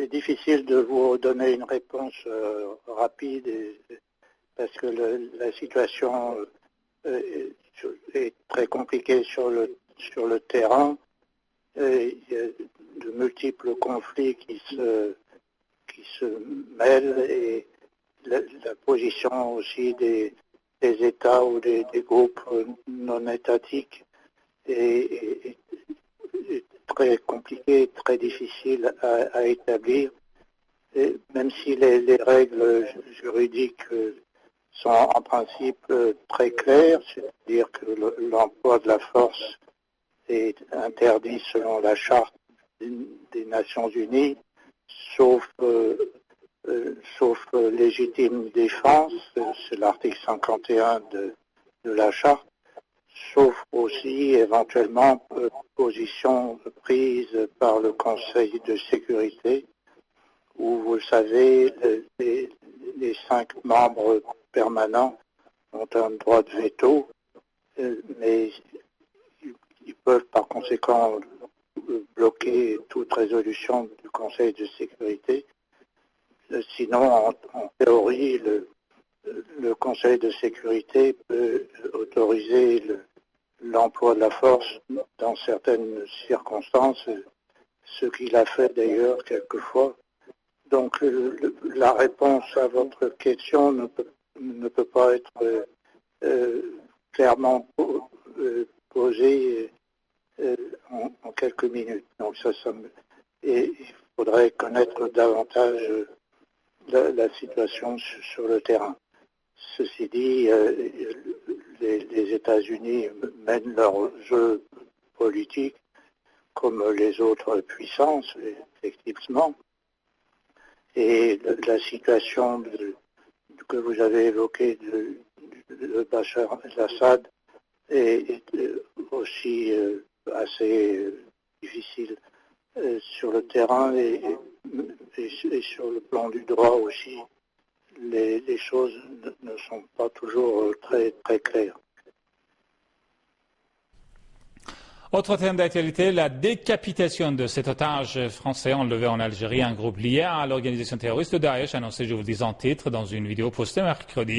c'est difficile de vous donner une réponse rapide parce que la situation est très compliquée sur le terrain. Il y a de multiples conflits qui se mêlent et la position aussi des États ou des groupes non étatiques est très compliqué, très difficile à établir. Et même si les règles juridiques sont en principe très claires, c'est-à-dire que l'emploi de la force est interdit selon la charte des Nations Unies, sauf légitime défense, c'est l'article 51 de la charte, sauf aussi éventuellement position prise par le Conseil de sécurité, où vous le savez, les 5 membres permanents ont un droit de veto, mais ils peuvent par conséquent bloquer toute résolution du Conseil de sécurité. Sinon, en théorie, le Conseil de sécurité peut autoriser l'emploi de la force dans certaines circonstances, ce qu'il a fait d'ailleurs quelquefois. Donc la réponse à votre question ne peut pas être clairement posée en quelques minutes. Donc et il faudrait connaître davantage la situation sur le terrain. Ceci dit, les États-Unis mènent leur jeu politique comme les autres puissances, effectivement. Et la situation que vous avez évoquée de Bachar el-Assad est aussi assez difficile sur le terrain et sur le plan du droit aussi. Les choses ne sont pas toujours très, très claires. Autre thème d'actualité, la décapitation de cet otage français enlevé en Algérie, un groupe lié à l'organisation terroriste Daesh, annoncé, je vous le dis en titre, dans une vidéo postée mercredi.